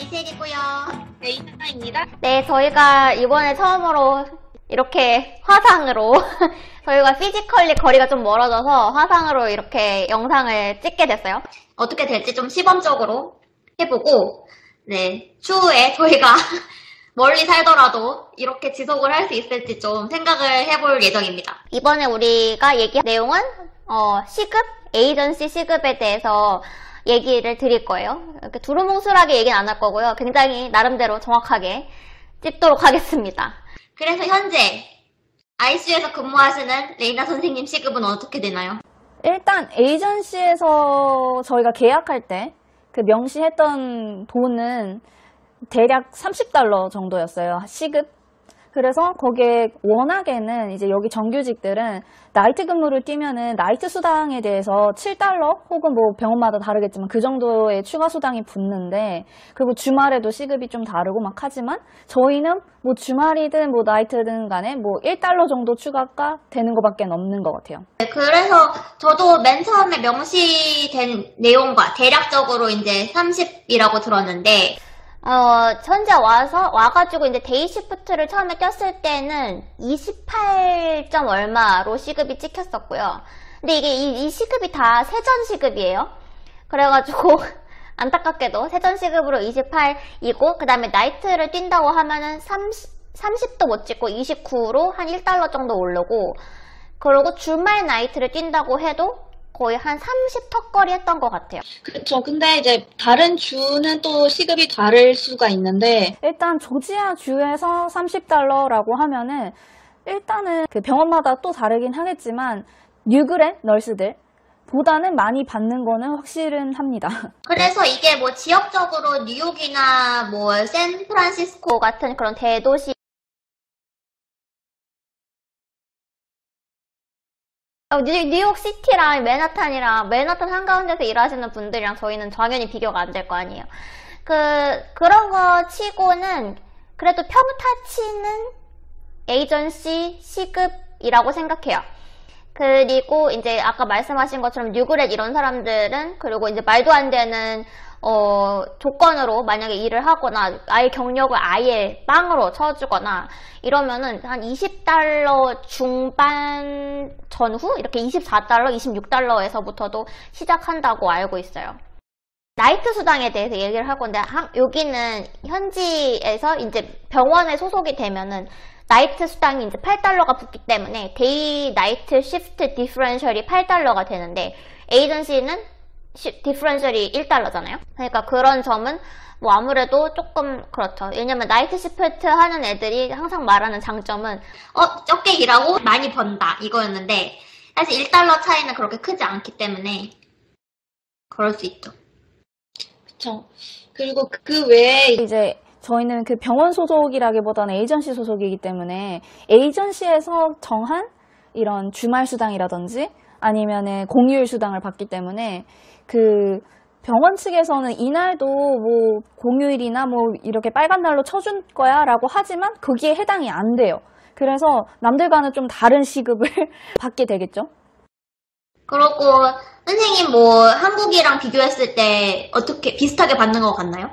이슬이고요. 네, 이나입니다. 네, 저희가 이번에 처음으로 이렇게 화상으로 저희가 피지컬리 거리가 좀 멀어져서 화상으로 이렇게 영상을 찍게 됐어요. 어떻게 될지 좀 시범적으로 해보고 네, 추후에 저희가 멀리 살더라도 이렇게 지속을 할 수 있을지 좀 생각을 해볼 예정입니다. 이번에 우리가 얘기할 내용은 시급, 에이전시 시급에 대해서 얘기를 드릴 거예요. 이렇게 두루뭉술하게 얘기는 안 할 거고요. 굉장히 나름대로 정확하게 찝도록 하겠습니다. 그래서 현재 ICU에서 근무하시는 레이나 선생님 시급은 어떻게 되나요? 일단 에이전시에서 저희가 계약할 때 그 명시했던 돈은 대략 $30 정도였어요. 시급. 그래서 거기에 워낙에는 이제 여기 정규직들은 나이트 근무를 뛰면은 나이트 수당에 대해서 $7 혹은 뭐 병원마다 다르겠지만 그 정도의 추가 수당이 붙는데, 그리고 주말에도 시급이 좀 다르고 막 하지만 저희는 뭐 주말이든 뭐 나이트든 간에 뭐 $1 정도 추가가 되는 것밖에 없는 것 같아요. 네, 그래서 저도 맨 처음에 명시된 내용과 대략적으로 이제 30이라고 들었는데 현재 와가지고 이제 데이 시프트를 처음에 꼈을 때는 28점 얼마로 시급이 찍혔었고요. 근데 이게 이 시급이 다 세전 시급이에요. 그래가지고 안타깝게도 세전 시급으로 28이고, 그 다음에 나이트를 뛴다고 하면은 30도 못 찍고 29로 한 $1 정도 오르고, 그리고 주말 나이트를 뛴다고 해도 거의 한 30 턱걸이 했던 것 같아요. 그렇죠. 근데 이제 다른 주는 또 시급이 다를 수가 있는데, 일단 조지아 주에서 $30라고 하면은 일단은 그 병원마다 또 다르긴 하겠지만 뉴그랜 널스들 보다는 많이 받는 거는 확실은 합니다. 그래서 이게 뭐 지역적으로 뉴욕이나 뭐 샌프란시스코 같은 그런 대도시, 뉴욕 시티랑 맨하탄 한가운데서 일하시는 분들이랑 저희는 당연히 비교가 안 될 거 아니에요. 그런 거 치고는 그래도 평타치는 에이전시 시급이라고 생각해요. 그리고 이제 아까 말씀하신 것처럼 뉴그렛 이런 사람들은, 그리고 이제 말도 안 되는 조건으로 만약에 일을 하거나 아예 경력을 아예 빵으로 쳐주거나 이러면은 한 $20 중반 전후 이렇게 $24, $26에서부터도 시작한다고 알고 있어요. 나이트 수당에 대해서 얘기를 할 건데, 여기는 현지에서 이제 병원에 소속이 되면은 나이트 수당이 이제 $8가 붙기 때문에 데이 나이트 시프트 디퍼런셜이 $8가 되는데, 에이전시는 디퍼런셜이 $1잖아요. 그러니까 그런 점은 뭐 아무래도 조금 그렇죠. 왜냐면 나이트 시프트 하는 애들이 항상 말하는 장점은 적게 일하고 많이 번다 이거였는데, 사실 $1 차이는 그렇게 크지 않기 때문에 그럴 수 있죠. 그렇죠. 그리고 그 외에 이제 저희는 그 병원 소속이라기보다는 에이전시 소속이기 때문에 에이전시에서 정한 이런 주말 수당이라든지 아니면은 공휴일 수당을 받기 때문에 그 병원 측에서는 이날도 뭐 공휴일이나 뭐 이렇게 빨간 날로 쳐줄 거야 라고 하지만 거기에 해당이 안 돼요. 그래서 남들과는 좀 다른 시급을 받게 되겠죠. 그렇고 선생님 뭐 한국이랑 비교했을 때 어떻게 비슷하게 받는 것 같나요?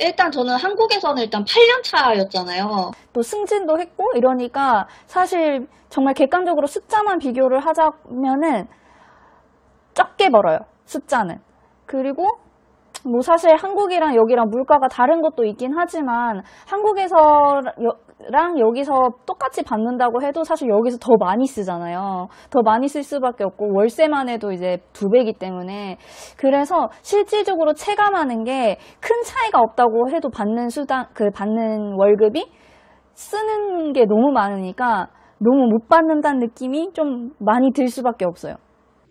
일단 저는 한국에서는 일단 8년 차였잖아요. 또 승진도 했고 이러니까 사실 정말 객관적으로 숫자만 비교를 하자면은 적게 벌어요. 숫자는. 그리고 뭐 사실 한국이랑 여기랑 물가가 다른 것도 있긴 하지만 한국에서랑 여기서 똑같이 받는다고 해도 사실 여기서 더 많이 쓰잖아요. 더 많이 쓸 수밖에 없고 월세만 해도 이제 2배이기 때문에, 그래서 실질적으로 체감하는 게 큰 차이가 없다고 해도 받는 받는 월급이 쓰는 게 너무 많으니까 너무 못 받는다는 느낌이 좀 많이 들 수밖에 없어요.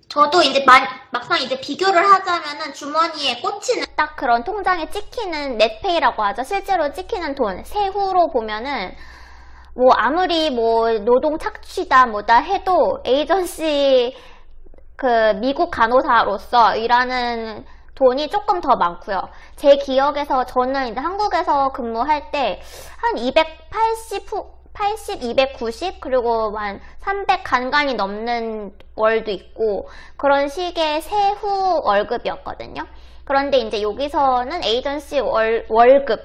저도 이제 막상 이제 비교를 하자면은 주머니에 꽂히는 딱 그런 통장에 찍히는 넷페이라고 하죠. 실제로 찍히는 돈, 세후로 보면은 뭐 아무리 뭐 노동 착취다 뭐다 해도 에이전시 미국 간호사로서 일하는 돈이 조금 더 많고요. 제 기억에서 저는 이제 한국에서 근무할 때 한 280, 290, 그리고 한 300 간간이 넘는 월도 있고 그런 식의 세후 월급이었거든요. 그런데 이제 여기서는 에이전시 월급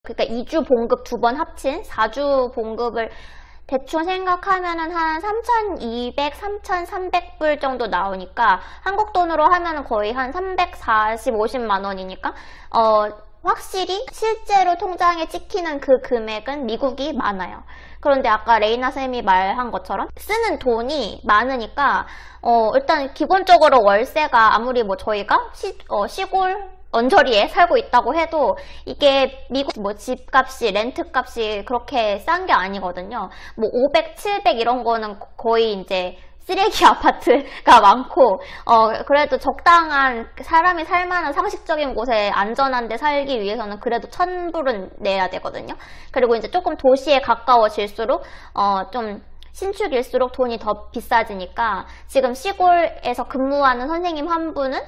그러니까 2주 봉급 2번 합친 4주 봉급을 대충 생각하면은 한 3,200, 3,300불 정도 나오니까 한국 돈으로 하면은 거의 한 340, 50만 원이니까 확실히 실제로 통장에 찍히는 그 금액은 미국이 많아요. 그런데 아까 레이나 쌤이 말한 것처럼 쓰는 돈이 많으니까 일단 기본적으로 월세가 아무리 뭐 저희가 시골 언저리에 살고 있다고 해도 이게 미국 뭐 집값이 렌트값이 그렇게 싼 게 아니거든요. 뭐 500, 700 이런 거는 거의 이제 쓰레기 아파트가 많고 그래도 적당한 사람이 살만한 상식적인 곳에 안전한 데 살기 위해서는 그래도 1,000불은 내야 되거든요. 그리고 이제 조금 도시에 가까워질수록 좀 신축일수록 돈이 더 비싸지니까 지금 시골에서 근무하는 선생님 한 분은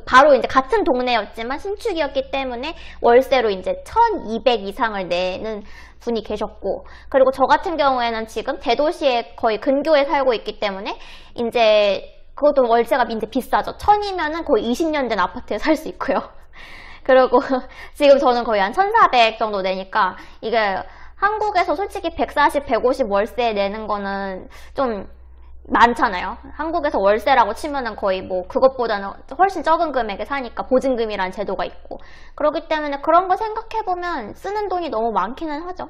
바로 이제 같은 동네였지만 신축이었기 때문에 월세로 이제 1,200 이상을 내는 분이 계셨고, 그리고 저 같은 경우에는 지금 대도시에 거의 근교에 살고 있기 때문에 이제 그것도 월세가 이제 비싸죠. 1,000이면은 거의 20년 된 아파트에 살 수 있고요. 그리고 지금 저는 거의 한 1,400 정도 내니까 이게 한국에서 솔직히 140, 150 월세 내는 거는 좀 많잖아요. 한국에서 월세라고 치면은 거의 뭐 그것보다는 훨씬 적은 금액에 사니까 보증금이라는 제도가 있고, 그렇기 때문에 그런 거 생각해보면 쓰는 돈이 너무 많기는 하죠.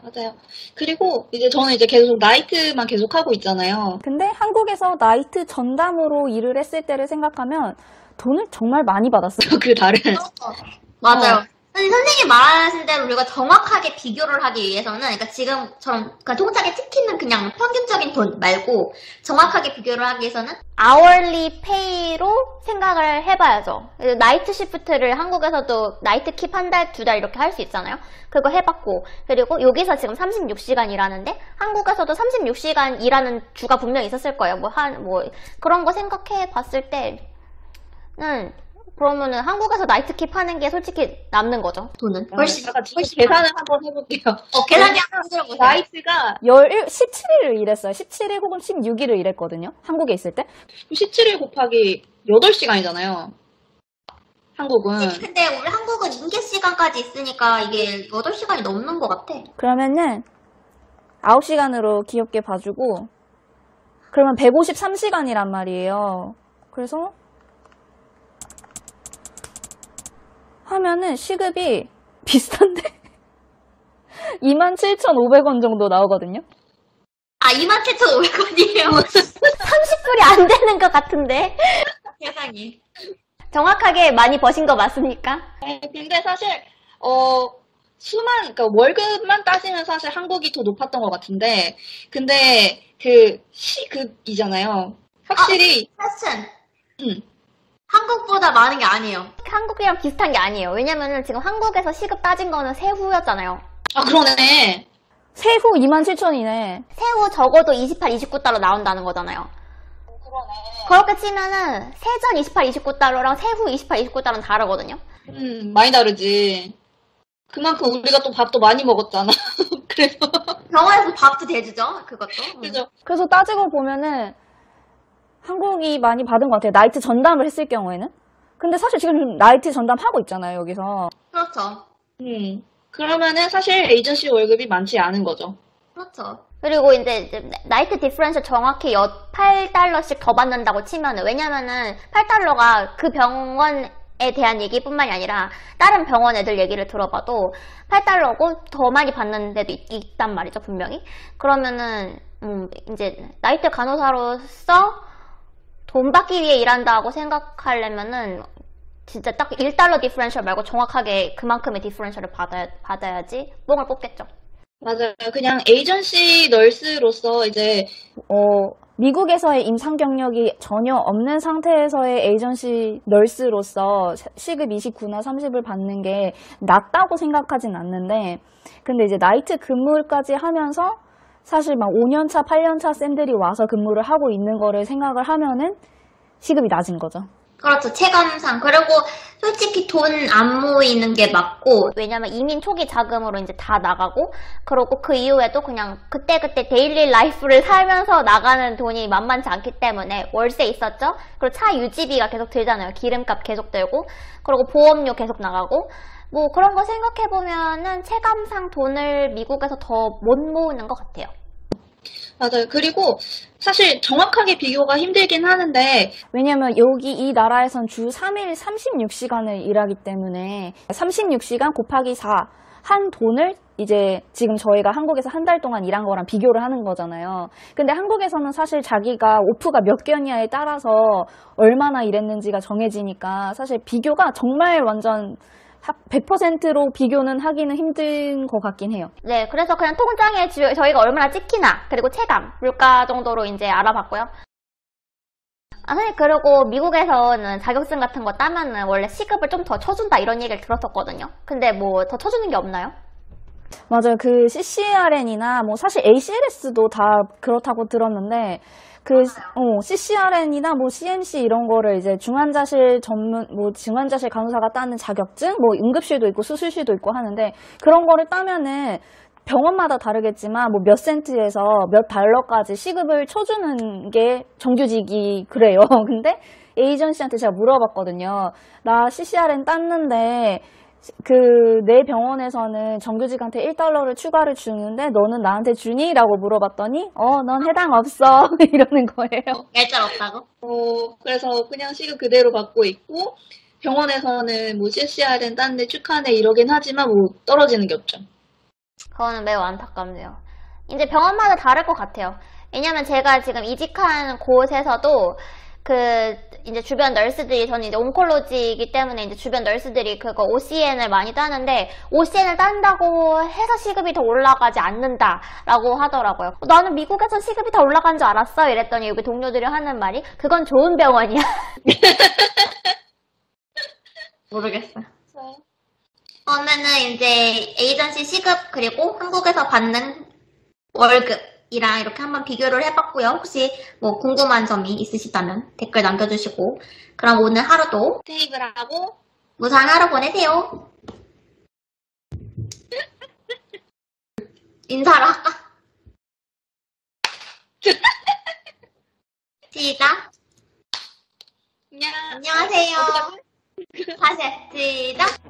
맞아요. 그리고 이제 저는 이제 계속 나이트만 계속 하고 있잖아요. 근데 한국에서 나이트 전담으로 일을 했을 때를 생각하면 돈을 정말 많이 받았어요. 그 다른. 맞아요. 선생님 말하신 대로 우리가 정확하게 비교를 하기 위해서는, 그러니까 지금처럼 통장에 찍히는 그냥 평균적인 돈 말고 정확하게 비교를 하기 위해서는 hourly pay로 생각을 해봐야죠. 나이트 시프트를 한국에서도 나이트 킵 한 달, 2달 이렇게 할 수 있잖아요. 그거 해봤고, 그리고 여기서 지금 36시간 일하는데 한국에서도 36시간 일하는 주가 분명히 있었을 거예요. 뭐 그런 거 생각해 봤을 때는 그러면은 한국에서 나이트 킵 하는 게 솔직히 남는 거죠. 돈은 훨씬 계산을 한번 해볼게요. 계산이 한번 해보세요. 나이트가 17일을 일했어요. 17일 혹은 16일을 일했거든요. 한국에 있을 때. 17일 곱하기 8시간이잖아요. 한국은. 근데 우리 한국은 인계 시간까지 있으니까 이게 8시간이 넘는 것 같아. 그러면은 9시간으로 귀엽게 봐주고, 그러면 153시간이란 말이에요. 그래서 하면은 시급이 비슷한데 27,500원 정도 나오거든요. 아, 27,500원이에요? 30불이 안 되는 것 같은데. 세상에. 정확하게 많이 버신 거 맞습니까? 근데 사실 그러니까 월급만 따지면 사실 한국이 더 높았던 것 같은데, 근데 그 시급이잖아요. 확실히. 퀘스천. 한국보다 많은 게 아니에요. 한국이랑 비슷한 게 아니에요. 왜냐면은 지금 한국에서 시급 따진 거는 세후였잖아요. 아, 그러네. 세후 27,000이네. 세후 적어도 28, 29달러 나온다는 거잖아요. 그러네. 그렇게 치면은 세전 28, 29달러랑 세후 28, 29달러는 다르거든요. 많이 다르지. 그만큼 우리가 또 밥도 많이 먹었잖아. 그래서. 병원에서 밥도 대주죠, 그것도. 그죠. 그래서 따지고 보면은 한국이 많이 받은 것 같아요. 나이트 전담을 했을 경우에는. 근데 사실 지금 나이트 전담 하고 있잖아요, 여기서. 그렇죠. 그러면은 사실 에이전시 월급이 많지 않은 거죠. 그렇죠. 그리고 이제 나이트 디퍼런셜 정확히 8달러씩 더 받는다고 치면은, 왜냐면은 8달러가 그 병원에 대한 얘기뿐만이 아니라 다른 병원 애들 얘기를 들어봐도 8달러고 더 많이 받는 데도 있단 말이죠, 분명히. 그러면은 이제 나이트 간호사로서 돈 받기 위해 일한다고 생각하려면은 진짜 딱 1달러 디퍼런셜 말고 정확하게 그만큼의 디퍼런셜을 받아야지 뽕을 뽑겠죠. 맞아요. 그냥 에이전시 널스로서 이제 미국에서의 임상 경력이 전혀 없는 상태에서의 에이전시 널스로서 시급 29나 30을 받는 게 낮다고 생각하진 않는데, 근데 이제 나이트 근무까지 하면서 사실 막 5년차, 8년차 쌤들이 와서 근무를 하고 있는 거를 생각을 하면은 시급이 낮은 거죠. 그렇죠. 체감상. 그리고 솔직히 돈 안 모이는 게 맞고, 왜냐면 이민 초기 자금으로 이제 다 나가고, 그리고 그 이후에도 그냥 그때그때 데일리 라이프를 살면서 나가는 돈이 만만치 않기 때문에 월세 있었죠? 그리고 차 유지비가 계속 들잖아요. 기름값 계속 들고, 그리고 보험료 계속 나가고, 뭐 그런 거 생각해보면은 체감상 돈을 미국에서 더 못 모으는 것 같아요. 맞아요. 그리고 사실 정확하게 비교가 힘들긴 하는데 왜냐면 여기 이 나라에선 주 3일 36시간을 일하기 때문에 36시간 곱하기 4 한 돈을 이제 지금 저희가 한국에서 한 달 동안 일한 거랑 비교를 하는 거잖아요. 근데 한국에서는 사실 자기가 오프가 몇 개였냐에 따라서 얼마나 일했는지가 정해지니까 사실 비교가 정말 완전 100%로 비교는 하기는 힘든 것 같긴 해요. 네, 그래서 그냥 통장에 저희가 얼마나 찍히나, 그리고 체감, 물가 정도로 이제 알아봤고요. 아, 선생님, 그리고 미국에서는 자격증 같은 거 따면은 원래 시급을 좀 더 쳐준다 이런 얘기를 들었었거든요. 근데 뭐 더 쳐주는 게 없나요? 맞아요. 그 CCRN이나 뭐 사실 ACLS도 다 그렇다고 들었는데 CCRN이나 뭐 CMC 이런 거를 이제 중환자실 전문 뭐 중환자실 간호사가 따는 자격증 뭐 응급실도 있고 수술실도 있고 하는데 그런 거를 따면은 병원마다 다르겠지만 뭐 몇 센트에서 몇 달러까지 시급을 쳐주는 게 정규직이 그래요. 근데 에이전시한테 제가 물어봤거든요. 나 CCRN 땄는데 내 병원에서는 정규직한테 1달러를 추가를 주는데 너는 나한테 주니? 라고 물어봤더니 넌 해당 없어 이러는 거예요. 얄짤없다고? 그래서 그냥 시급 그대로 받고 있고 병원에서는 뭐 CCRN 땄는데 축하네 이러긴 하지만 뭐 떨어지는 게 없죠. 그거는 매우 안타깝네요. 이제 병원마다 다를 것 같아요. 왜냐면 제가 지금 이직한 곳에서도 이제 주변 널스들이, 저는 이제 온콜로지이기 때문에 이제 주변 널스들이 그거 OCN을 많이 따는데, OCN을 딴다고 해서 시급이 더 올라가지 않는다라고 하더라고요. 나는 미국에서 시급이 더 올라간 줄 알았어? 이랬더니 여기 동료들이 하는 말이, 그건 좋은 병원이야. 모르겠어요. 그러면은 이제 에이전시 시급 그리고 한국에서 받는 월급이랑 이렇게 한번 비교를 해봤고요. 혹시 뭐 궁금한 점이 있으시다면 댓글 남겨주시고, 그럼 오늘 하루도 테이블 하고 무사한 하루 보내세요. 인사를 할까? 시작. 그냥 안녕하세요. 다시 시작.